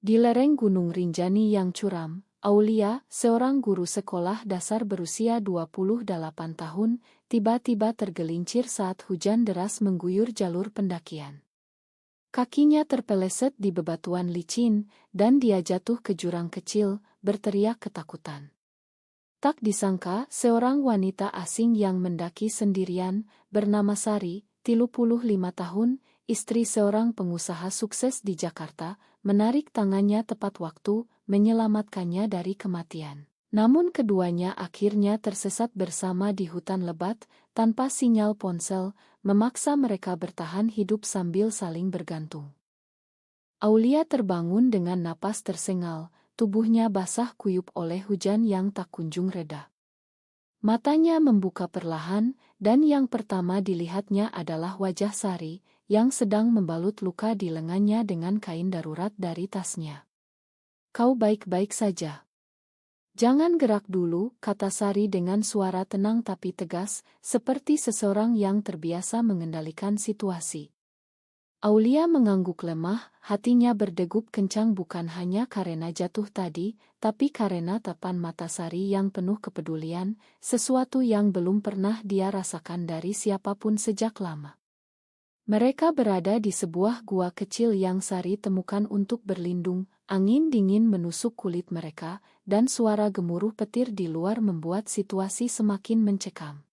Di lereng Gunung Rinjani yang curam, Aulia, seorang guru sekolah dasar berusia 28 tahun, tiba-tiba tergelincir saat hujan deras mengguyur jalur pendakian. Kakinya terpeleset di bebatuan licin, dan dia jatuh ke jurang kecil, berteriak ketakutan. Tak disangka, seorang wanita asing yang mendaki sendirian, bernama Sari, 35 tahun, istri seorang pengusaha sukses di Jakarta, menarik tangannya tepat waktu, menyelamatkannya dari kematian. Namun keduanya akhirnya tersesat bersama di hutan lebat, tanpa sinyal ponsel, memaksa mereka bertahan hidup sambil saling bergantung. Aulia terbangun dengan napas tersengal, tubuhnya basah kuyup oleh hujan yang tak kunjung reda. Matanya membuka perlahan, dan yang pertama dilihatnya adalah wajah Sari, yang sedang membalut luka di lengannya dengan kain darurat dari tasnya. "Kau baik-baik saja?" "Jangan gerak dulu," kata Sari dengan suara tenang tapi tegas, seperti seseorang yang terbiasa mengendalikan situasi. Aulia mengangguk lemah, hatinya berdegup kencang bukan hanya karena jatuh tadi, tapi karena tatapan mata Sari yang penuh kepedulian, sesuatu yang belum pernah dia rasakan dari siapapun sejak lama. Mereka berada di sebuah gua kecil yang Sari temukan untuk berlindung, angin dingin menusuk kulit mereka, dan suara gemuruh petir di luar membuat situasi semakin mencekam.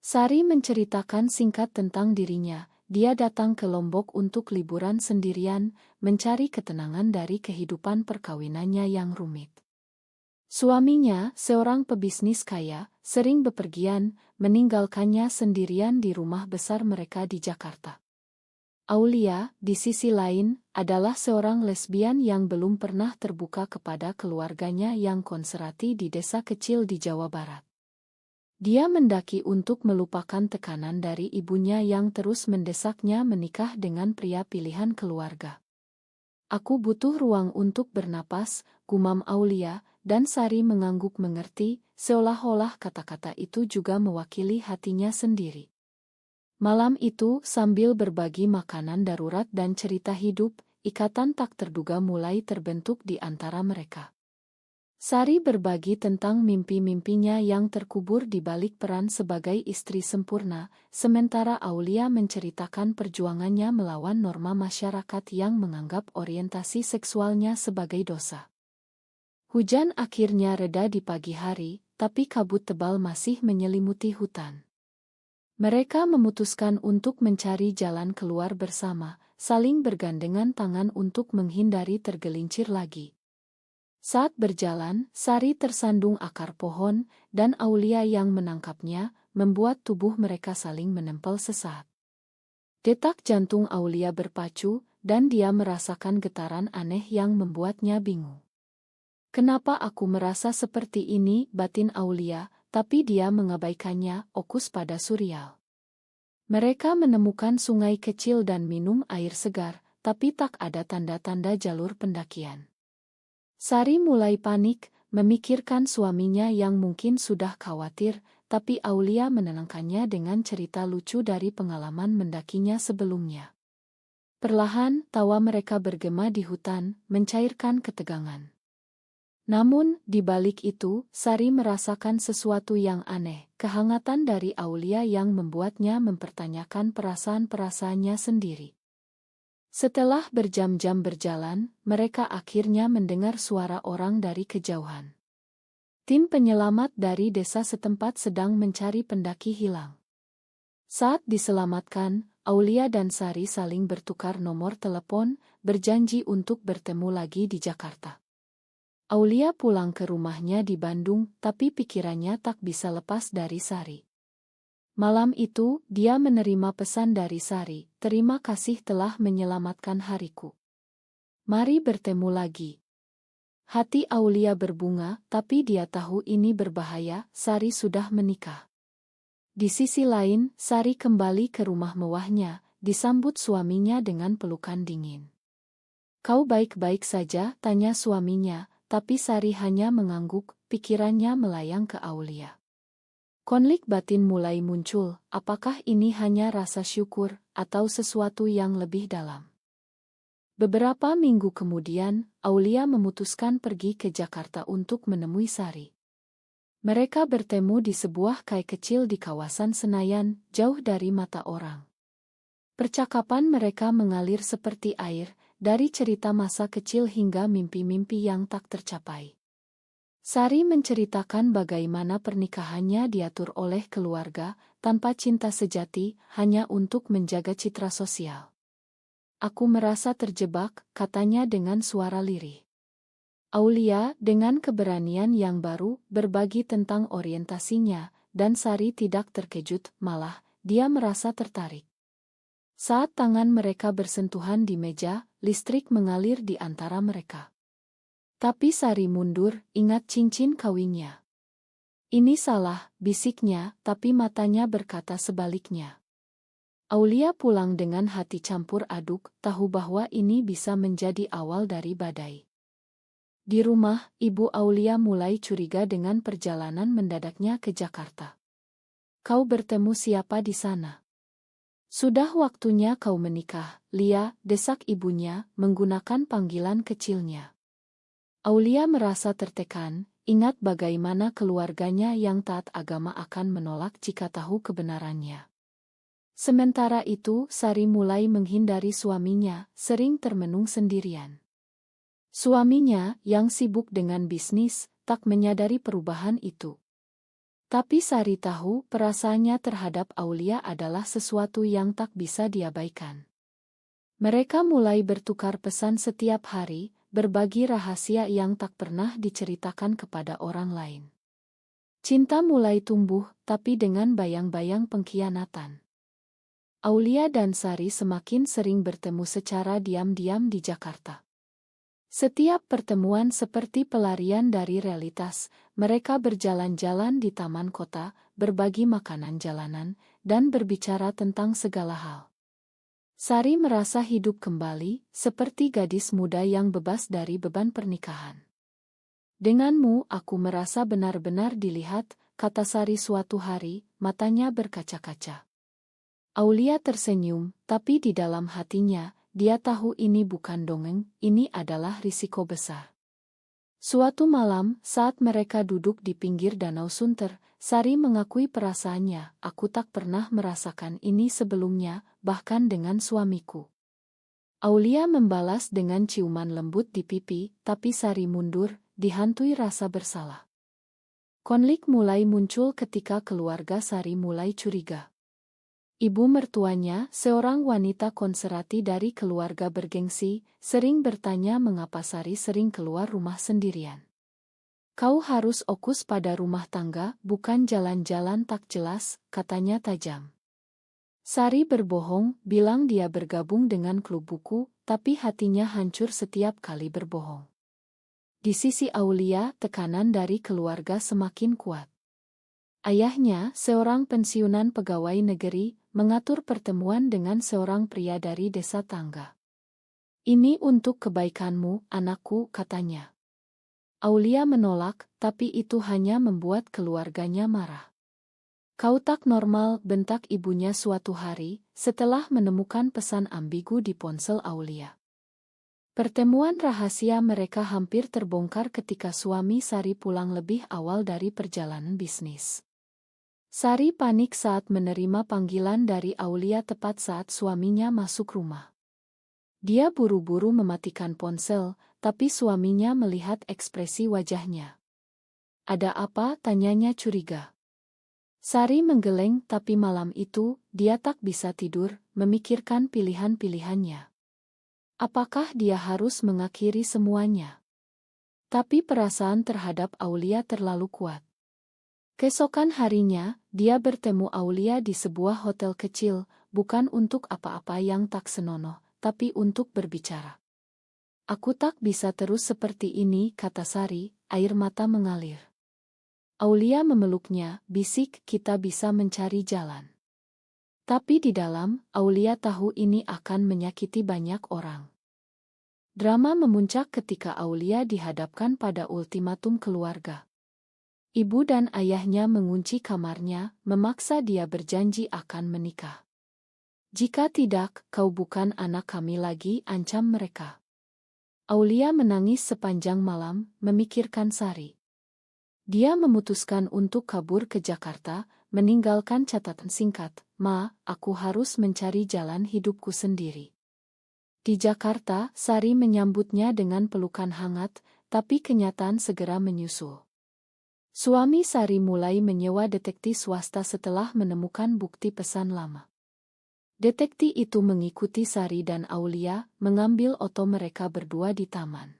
Sari menceritakan singkat tentang dirinya. Dia datang ke Lombok untuk liburan sendirian, mencari ketenangan dari kehidupan perkawinannya yang rumit. Suaminya, seorang pebisnis kaya, sering bepergian, meninggalkannya sendirian di rumah besar mereka di Jakarta. Aulia, di sisi lain, adalah seorang lesbian yang belum pernah terbuka kepada keluarganya yang konservatif di desa kecil di Jawa Barat. Dia mendaki untuk melupakan tekanan dari ibunya yang terus mendesaknya menikah dengan pria pilihan keluarga. "Aku butuh ruang untuk bernapas," gumam Aulia, dan Sari mengangguk mengerti, seolah-olah kata-kata itu juga mewakili hatinya sendiri. Malam itu, sambil berbagi makanan darurat dan cerita hidup, ikatan tak terduga mulai terbentuk di antara mereka. Sari berbagi tentang mimpi-mimpinya yang terkubur di balik peran sebagai istri sempurna, sementara Aulia menceritakan perjuangannya melawan norma masyarakat yang menganggap orientasi seksualnya sebagai dosa. Hujan akhirnya reda di pagi hari, tapi kabut tebal masih menyelimuti hutan. Mereka memutuskan untuk mencari jalan keluar bersama, saling bergandengan tangan untuk menghindari tergelincir lagi. Saat berjalan, Sari tersandung akar pohon, dan Aulia yang menangkapnya, membuat tubuh mereka saling menempel sesaat. Detak jantung Aulia berpacu, dan dia merasakan getaran aneh yang membuatnya bingung. "Kenapa aku merasa seperti ini?" batin Aulia, tapi dia mengabaikannya, fokus pada Surial. Mereka menemukan sungai kecil dan minum air segar, tapi tak ada tanda-tanda jalur pendakian. Sari mulai panik, memikirkan suaminya yang mungkin sudah khawatir, tapi Aulia menenangkannya dengan cerita lucu dari pengalaman mendakinya sebelumnya. Perlahan, tawa mereka bergema di hutan, mencairkan ketegangan. Namun, di balik itu, Sari merasakan sesuatu yang aneh, kehangatan dari Aulia yang membuatnya mempertanyakan perasaan-perasaannya sendiri. Setelah berjam-jam berjalan, mereka akhirnya mendengar suara orang dari kejauhan. Tim penyelamat dari desa setempat sedang mencari pendaki hilang. Saat diselamatkan, Aulia dan Sari saling bertukar nomor telepon, berjanji untuk bertemu lagi di Jakarta. Aulia pulang ke rumahnya di Bandung, tapi pikirannya tak bisa lepas dari Sari. Malam itu, dia menerima pesan dari Sari, "Terima kasih telah menyelamatkan hariku. Mari bertemu lagi." Hati Aulia berbunga, tapi dia tahu ini berbahaya, Sari sudah menikah. Di sisi lain, Sari kembali ke rumah mewahnya, disambut suaminya dengan pelukan dingin. "Kau baik-baik saja?" tanya suaminya, tapi Sari hanya mengangguk, pikirannya melayang ke Aulia. Konflik batin mulai muncul, apakah ini hanya rasa syukur, atau sesuatu yang lebih dalam? Beberapa minggu kemudian, Aulia memutuskan pergi ke Jakarta untuk menemui Sari. Mereka bertemu di sebuah kai kecil di kawasan Senayan, jauh dari mata orang. Percakapan mereka mengalir seperti air, dari cerita masa kecil hingga mimpi-mimpi yang tak tercapai. Sari menceritakan bagaimana pernikahannya diatur oleh keluarga, tanpa cinta sejati, hanya untuk menjaga citra sosial. Aku merasa terjebak, katanya dengan suara lirih. Aulia, dengan keberanian yang baru, berbagi tentang orientasinya, dan Sari tidak terkejut, malah, dia merasa tertarik. Saat tangan mereka bersentuhan di meja, listrik mengalir di antara mereka. Tapi Sari mundur, ingat cincin kawinnya. Ini salah, bisiknya, tapi matanya berkata sebaliknya. Aulia pulang dengan hati campur aduk, tahu bahwa ini bisa menjadi awal dari badai. Di rumah, Ibu Aulia mulai curiga dengan perjalanan mendadaknya ke Jakarta. Kau bertemu siapa di sana? Sudah waktunya kau menikah, Lia, desak ibunya, menggunakan panggilan kecilnya. Aulia merasa tertekan, ingat bagaimana keluarganya yang taat agama akan menolak jika tahu kebenarannya. Sementara itu, Sari mulai menghindari suaminya, sering termenung sendirian. Suaminya, yang sibuk dengan bisnis, tak menyadari perubahan itu. Tapi Sari tahu perasaannya terhadap Aulia adalah sesuatu yang tak bisa diabaikan. Mereka mulai bertukar pesan setiap hari, berbagi rahasia yang tak pernah diceritakan kepada orang lain. Cinta mulai tumbuh, tapi dengan bayang-bayang pengkhianatan. Aulia dan Sari semakin sering bertemu secara diam-diam di Jakarta. Setiap pertemuan seperti pelarian dari realitas, mereka berjalan-jalan di taman kota, berbagi makanan jalanan, dan berbicara tentang segala hal. Sari merasa hidup kembali, seperti gadis muda yang bebas dari beban pernikahan. Denganmu aku merasa benar-benar dilihat, kata Sari suatu hari, matanya berkaca-kaca. Aulia tersenyum, tapi di dalam hatinya, dia tahu ini bukan dongeng, ini adalah risiko besar. Suatu malam, saat mereka duduk di pinggir Danau Sunter, Sari mengakui perasaannya, aku tak pernah merasakan ini sebelumnya, bahkan dengan suamiku. Aulia membalas dengan ciuman lembut di pipi, tapi Sari mundur, dihantui rasa bersalah. Konflik mulai muncul ketika keluarga Sari mulai curiga. Ibu mertuanya, seorang wanita konservatif dari keluarga bergengsi, sering bertanya mengapa Sari sering keluar rumah sendirian. Kau harus fokus pada rumah tangga, bukan jalan-jalan tak jelas, katanya tajam. Sari berbohong, bilang dia bergabung dengan klub buku, tapi hatinya hancur setiap kali berbohong. Di sisi Aulia, tekanan dari keluarga semakin kuat. Ayahnya, seorang pensiunan pegawai negeri, mengatur pertemuan dengan seorang pria dari desa tangga. Ini untuk kebaikanmu, anakku, katanya. Aulia menolak, tapi itu hanya membuat keluarganya marah. Kau tak normal, bentak ibunya suatu hari, setelah menemukan pesan ambigu di ponsel Aulia. Pertemuan rahasia mereka hampir terbongkar ketika suami Sari pulang lebih awal dari perjalanan bisnis. Sari panik saat menerima panggilan dari Aulia tepat saat suaminya masuk rumah. Dia buru-buru mematikan ponsel, tapi suaminya melihat ekspresi wajahnya. Ada apa? Tanyanya curiga. Sari menggeleng, tapi malam itu, dia tak bisa tidur, memikirkan pilihan-pilihannya. Apakah dia harus mengakhiri semuanya? Tapi perasaan terhadap Aulia terlalu kuat. Keesokan harinya, dia bertemu Aulia di sebuah hotel kecil, bukan untuk apa-apa yang tak senonoh, tapi untuk berbicara. Aku tak bisa terus seperti ini, kata Sari, air mata mengalir. Aulia memeluknya, bisik, kita bisa mencari jalan. Tapi di dalam, Aulia tahu ini akan menyakiti banyak orang. Drama memuncak ketika Aulia dihadapkan pada ultimatum keluarga. Ibu dan ayahnya mengunci kamarnya, memaksa dia berjanji akan menikah. Jika tidak, kau bukan anak kami lagi, ancam mereka. Aulia menangis sepanjang malam, memikirkan Sari. Dia memutuskan untuk kabur ke Jakarta, meninggalkan catatan singkat, "Ma, aku harus mencari jalan hidupku sendiri." Di Jakarta, Sari menyambutnya dengan pelukan hangat, tapi kenyataan segera menyusul. Suami Sari mulai menyewa detektif swasta setelah menemukan bukti pesan lama. Detektif itu mengikuti Sari dan Aulia, mengambil oto mereka berdua di taman.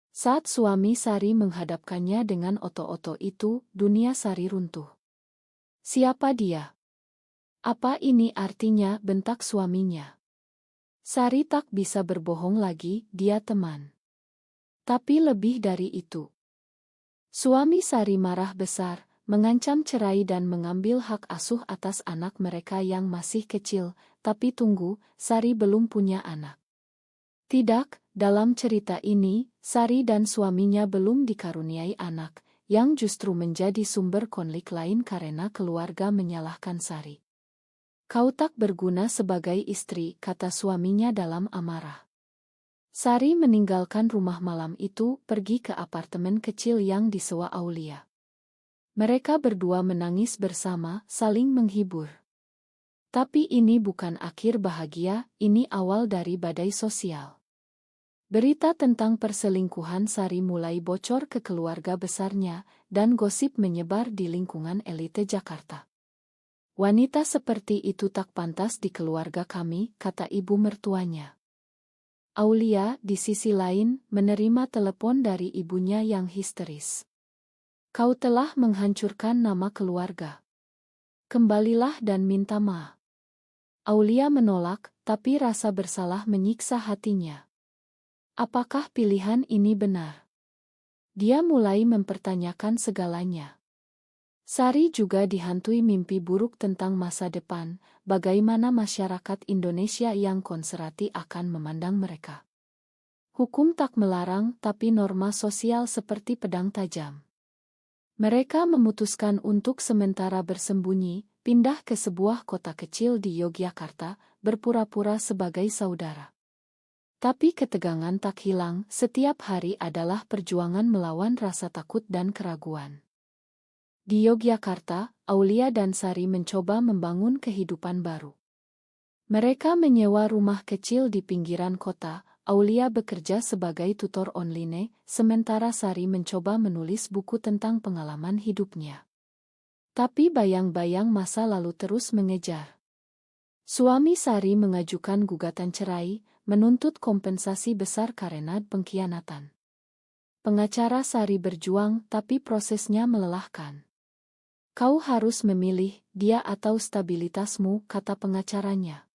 Saat suami Sari menghadapkannya dengan oto-oto itu, dunia Sari runtuh. "Siapa dia? Apa ini artinya?" bentak suaminya. Sari tak bisa berbohong lagi, dia teman. Tapi lebih dari itu. Suami Sari marah besar, mengancam cerai dan mengambil hak asuh atas anak mereka yang masih kecil, tapi tunggu, Sari belum punya anak. Tidak, dalam cerita ini, Sari dan suaminya belum dikaruniai anak, yang justru menjadi sumber konflik lain karena keluarga menyalahkan Sari. "Kau tak berguna sebagai istri," kata suaminya dalam amarah. Sari meninggalkan rumah malam itu, pergi ke apartemen kecil yang disewa Aulia. Mereka berdua menangis bersama, saling menghibur. Tapi ini bukan akhir bahagia, ini awal dari badai sosial. Berita tentang perselingkuhan Sari mulai bocor ke keluarga besarnya, dan gosip menyebar di lingkungan elite Jakarta. "Wanita seperti itu tak pantas di keluarga kami," kata ibu mertuanya. Aulia, di sisi lain, menerima telepon dari ibunya yang histeris. "Kau telah menghancurkan nama keluarga. Kembalilah dan minta maaf." Aulia menolak, tapi rasa bersalah menyiksa hatinya. Apakah pilihan ini benar? Dia mulai mempertanyakan segalanya. Sari juga dihantui mimpi buruk tentang masa depan, bagaimana masyarakat Indonesia yang konservatif akan memandang mereka. Hukum tak melarang, tapi norma sosial seperti pedang tajam. Mereka memutuskan untuk sementara bersembunyi, pindah ke sebuah kota kecil di Yogyakarta, berpura-pura sebagai saudara. Tapi ketegangan tak hilang, setiap hari adalah perjuangan melawan rasa takut dan keraguan. Di Yogyakarta, Aulia dan Sari mencoba membangun kehidupan baru. Mereka menyewa rumah kecil di pinggiran kota. Aulia bekerja sebagai tutor online, sementara Sari mencoba menulis buku tentang pengalaman hidupnya. Tapi bayang-bayang masa lalu terus mengejar. Suami Sari mengajukan gugatan cerai, menuntut kompensasi besar karena pengkhianatan. Pengacara Sari berjuang, tapi prosesnya melelahkan. "Kau harus memilih, dia atau stabilitasmu," kata pengacaranya.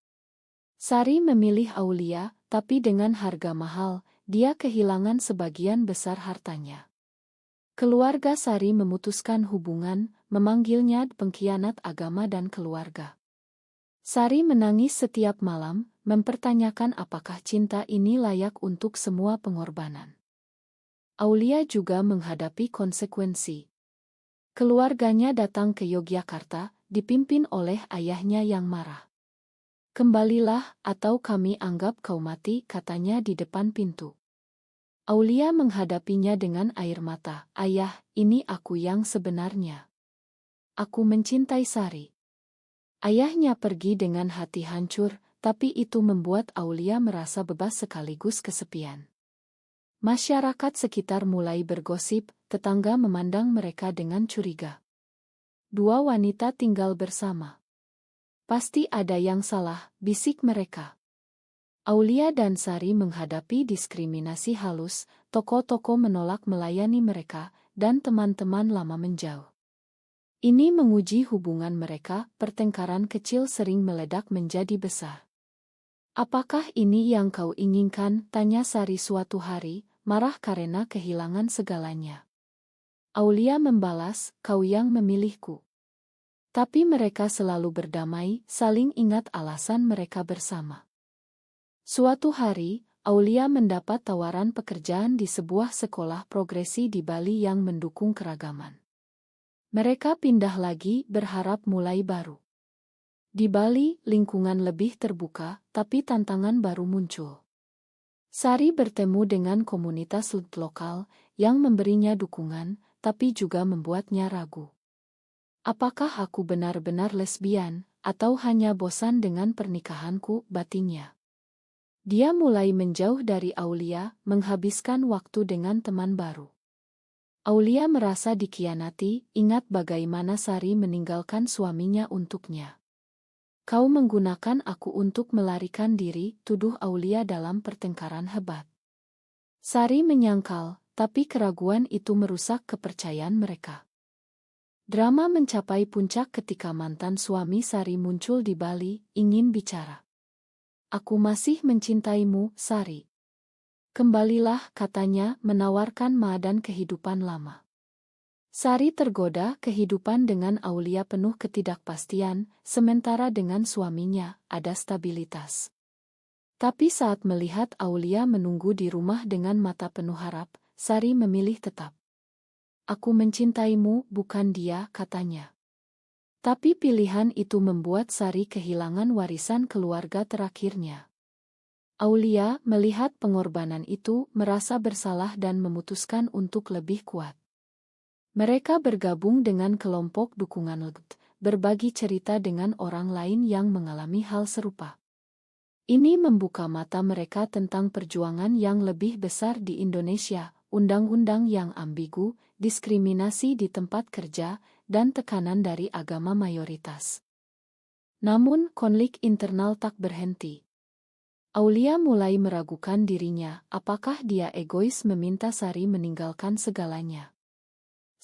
Sari memilih Aulia, tapi dengan harga mahal, dia kehilangan sebagian besar hartanya. Keluarga Sari memutuskan hubungan, memanggilnya pengkhianat agama dan keluarga. Sari menangis setiap malam, mempertanyakan apakah cinta ini layak untuk semua pengorbanan. Aulia juga menghadapi konsekuensi. Keluarganya datang ke Yogyakarta, dipimpin oleh ayahnya yang marah. "Kembalilah, atau kami anggap kau mati," katanya di depan pintu. Aulia menghadapinya dengan air mata. "Ayah, ini aku yang sebenarnya. Aku mencintai Sari." Ayahnya pergi dengan hati hancur, tapi itu membuat Aulia merasa bebas sekaligus kesepian. Masyarakat sekitar mulai bergosip, tetangga memandang mereka dengan curiga. Dua wanita tinggal bersama. Pasti ada yang salah, bisik mereka. Aulia dan Sari menghadapi diskriminasi halus, toko-toko menolak melayani mereka, dan teman-teman lama menjauh. Ini menguji hubungan mereka, pertengkaran kecil sering meledak menjadi besar. "Apakah ini yang kau inginkan?" tanya Sari suatu hari, marah karena kehilangan segalanya. Aulia membalas, "Kau yang memilihku." Tapi mereka selalu berdamai, saling ingat alasan mereka bersama. Suatu hari, Aulia mendapat tawaran pekerjaan di sebuah sekolah progresi di Bali yang mendukung keragaman. Mereka pindah lagi, berharap mulai baru. Di Bali, lingkungan lebih terbuka, tapi tantangan baru muncul. Sari bertemu dengan komunitas lokal yang memberinya dukungan, tapi juga membuatnya ragu. Apakah aku benar-benar lesbian, atau hanya bosan dengan pernikahanku, batinnya. Dia mulai menjauh dari Aulia, menghabiskan waktu dengan teman baru. Aulia merasa dikhianati, ingat bagaimana Sari meninggalkan suaminya untuknya. Kau menggunakan aku untuk melarikan diri, tuduh Aulia dalam pertengkaran hebat. Sari menyangkal, tapi keraguan itu merusak kepercayaan mereka. Drama mencapai puncak ketika mantan suami Sari muncul di Bali, ingin bicara. Aku masih mencintaimu, Sari. Kembalilah, katanya, menawarkan madan kehidupan lama. Sari tergoda kehidupan dengan Aulia penuh ketidakpastian, sementara dengan suaminya ada stabilitas. Tapi saat melihat Aulia menunggu di rumah dengan mata penuh harap, Sari memilih tetap. Aku mencintaimu, bukan dia, katanya. Tapi pilihan itu membuat Sari kehilangan warisan keluarga terakhirnya. Aulia melihat pengorbanan itu, merasa bersalah dan memutuskan untuk lebih kuat. Mereka bergabung dengan kelompok dukungan LGBTI, berbagi cerita dengan orang lain yang mengalami hal serupa. Ini membuka mata mereka tentang perjuangan yang lebih besar di Indonesia, undang-undang yang ambigu, diskriminasi di tempat kerja, dan tekanan dari agama mayoritas. Namun, konflik internal tak berhenti. Aulia mulai meragukan dirinya, apakah dia egois meminta Sari meninggalkan segalanya.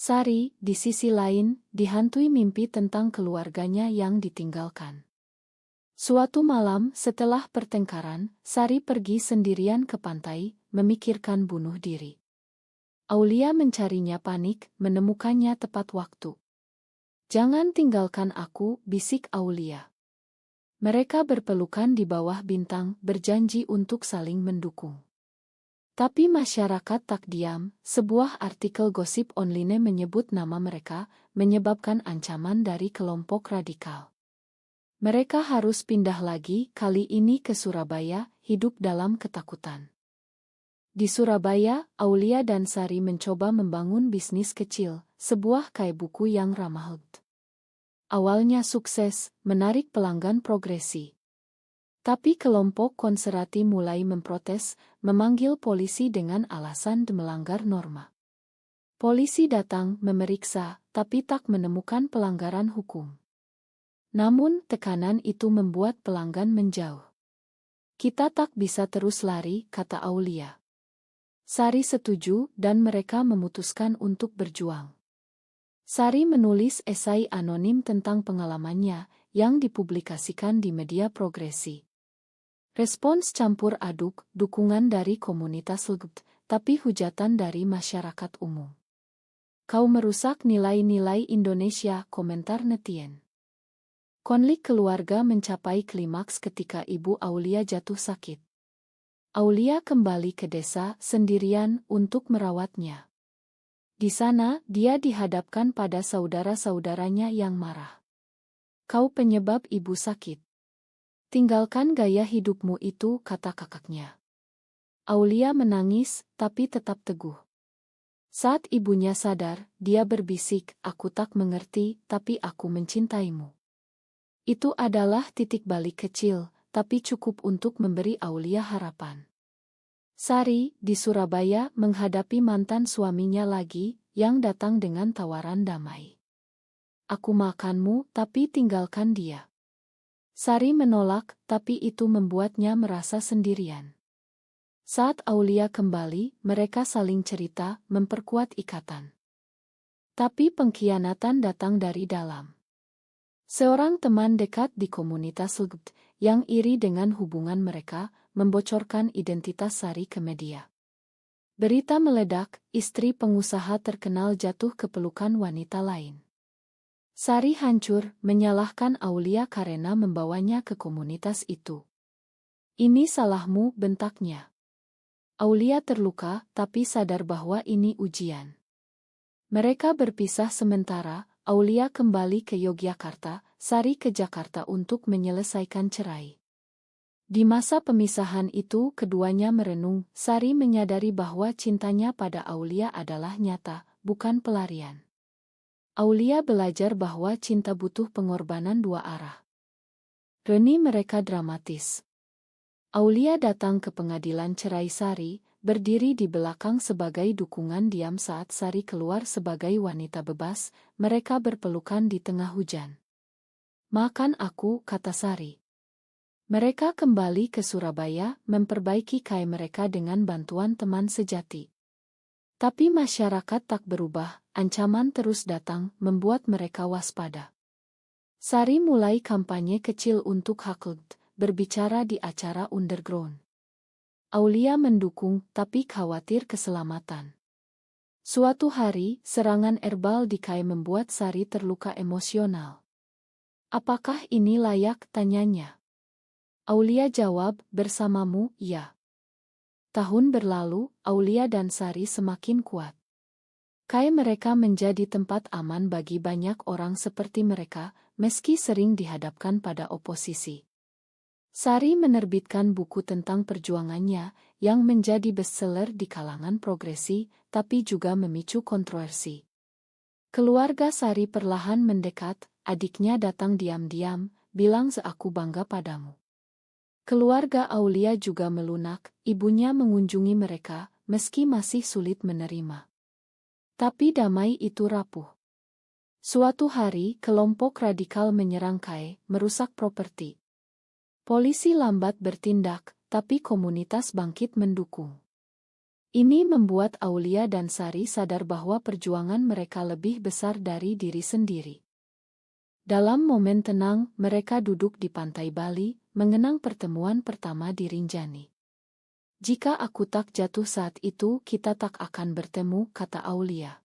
Sari, di sisi lain, dihantui mimpi tentang keluarganya yang ditinggalkan. Suatu malam, setelah pertengkaran, Sari pergi sendirian ke pantai, memikirkan bunuh diri. Aulia mencarinya panik, menemukannya tepat waktu. Jangan tinggalkan aku, bisik Aulia. Mereka berpelukan di bawah bintang, berjanji untuk saling mendukung. Tapi masyarakat tak diam, sebuah artikel gosip online menyebut nama mereka, menyebabkan ancaman dari kelompok radikal. Mereka harus pindah lagi, kali ini ke Surabaya, hidup dalam ketakutan. Di Surabaya, Aulia dan Sari mencoba membangun bisnis kecil, sebuah kedai buku yang ramah. Awalnya sukses, menarik pelanggan progresi. Tapi kelompok konservatif mulai memprotes, memanggil polisi dengan alasan melanggar norma. Polisi datang memeriksa, tapi tak menemukan pelanggaran hukum. Namun, tekanan itu membuat pelanggan menjauh. Kita tak bisa terus lari, kata Aulia. Sari setuju, dan mereka memutuskan untuk berjuang. Sari menulis esai anonim tentang pengalamannya, yang dipublikasikan di media progresi. Respons campur aduk, dukungan dari komunitas LGBTI, tapi hujatan dari masyarakat umum. Kau merusak nilai-nilai Indonesia, komentar netizen. Konflik keluarga mencapai klimaks ketika ibu Aulia jatuh sakit. Aulia kembali ke desa sendirian untuk merawatnya. Di sana, dia dihadapkan pada saudara-saudaranya yang marah. Kau penyebab ibu sakit. Tinggalkan gaya hidupmu itu, kata kakaknya. Aulia menangis, tapi tetap teguh. Saat ibunya sadar, dia berbisik, aku tak mengerti, tapi aku mencintaimu. Itu adalah titik balik kecil, tapi cukup untuk memberi Aulia harapan. Sari, di Surabaya, menghadapi mantan suaminya lagi, yang datang dengan tawaran damai. Aku makanmu, tapi tinggalkan dia. Sari menolak, tapi itu membuatnya merasa sendirian. Saat Aulia kembali, mereka saling cerita, memperkuat ikatan. Tapi pengkhianatan datang dari dalam. Seorang teman dekat di komunitas LGBTI, yang iri dengan hubungan mereka, membocorkan identitas Sari ke media. Berita meledak, istri pengusaha terkenal jatuh ke pelukan wanita lain. Sari hancur, menyalahkan Aulia karena membawanya ke komunitas itu. Ini salahmu, bentaknya. Aulia terluka, tapi sadar bahwa ini ujian. Mereka berpisah sementara, Aulia kembali ke Yogyakarta, Sari ke Jakarta untuk menyelesaikan cerai. Di masa pemisahan itu keduanya merenung. Sari menyadari bahwa cintanya pada Aulia adalah nyata, bukan pelarian. Aulia belajar bahwa cinta butuh pengorbanan dua arah. Reni mereka dramatis. Aulia datang ke pengadilan cerai Sari, berdiri di belakang sebagai dukungan diam saat Sari keluar sebagai wanita bebas. Mereka berpelukan di tengah hujan. "Makan aku," kata Sari. Mereka kembali ke Surabaya, memperbaiki kai mereka dengan bantuan teman sejati. Tapi masyarakat tak berubah, ancaman terus datang, membuat mereka waspada. Sari mulai kampanye kecil untuk hak, berbicara di acara underground. Aulia mendukung, tapi khawatir keselamatan. Suatu hari, serangan erbal di kai membuat Sari terluka emosional. "Apakah ini layak?" tanyanya. Aulia jawab, "Bersamamu, ya." Tahun berlalu, Aulia dan Sari semakin kuat. Kai mereka menjadi tempat aman bagi banyak orang seperti mereka, meski sering dihadapkan pada oposisi. Sari menerbitkan buku tentang perjuangannya, yang menjadi bestseller di kalangan progresi, tapi juga memicu kontroversi. Keluarga Sari perlahan mendekat, adiknya datang diam-diam, bilang, "Aku bangga padamu." Keluarga Aulia juga melunak, ibunya mengunjungi mereka, meski masih sulit menerima. Tapi damai itu rapuh. Suatu hari, kelompok radikal menyerang kai, merusak properti. Polisi lambat bertindak, tapi komunitas bangkit mendukung. Ini membuat Aulia dan Sari sadar bahwa perjuangan mereka lebih besar dari diri sendiri. Dalam momen tenang, mereka duduk di pantai Bali, mengenang pertemuan pertama di Rinjani. "Jika aku tak jatuh saat itu, kita tak akan bertemu," kata Aulia.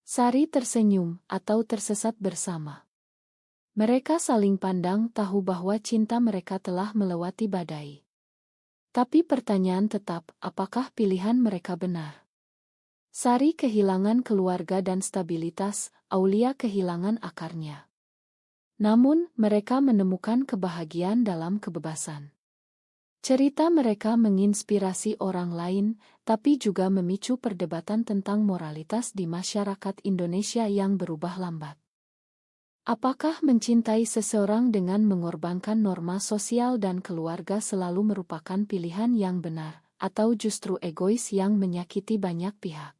Sari tersenyum, atau tersesat bersama. Mereka saling pandang, tahu bahwa cinta mereka telah melewati badai. Tapi pertanyaan tetap, apakah pilihan mereka benar? Sari kehilangan keluarga dan stabilitas, Aulia kehilangan akarnya. Namun, mereka menemukan kebahagiaan dalam kebebasan. Cerita mereka menginspirasi orang lain, tapi juga memicu perdebatan tentang moralitas di masyarakat Indonesia yang berubah lambat. Apakah mencintai seseorang dengan mengorbankan norma sosial dan keluarga selalu merupakan pilihan yang benar, atau justru egois yang menyakiti banyak pihak?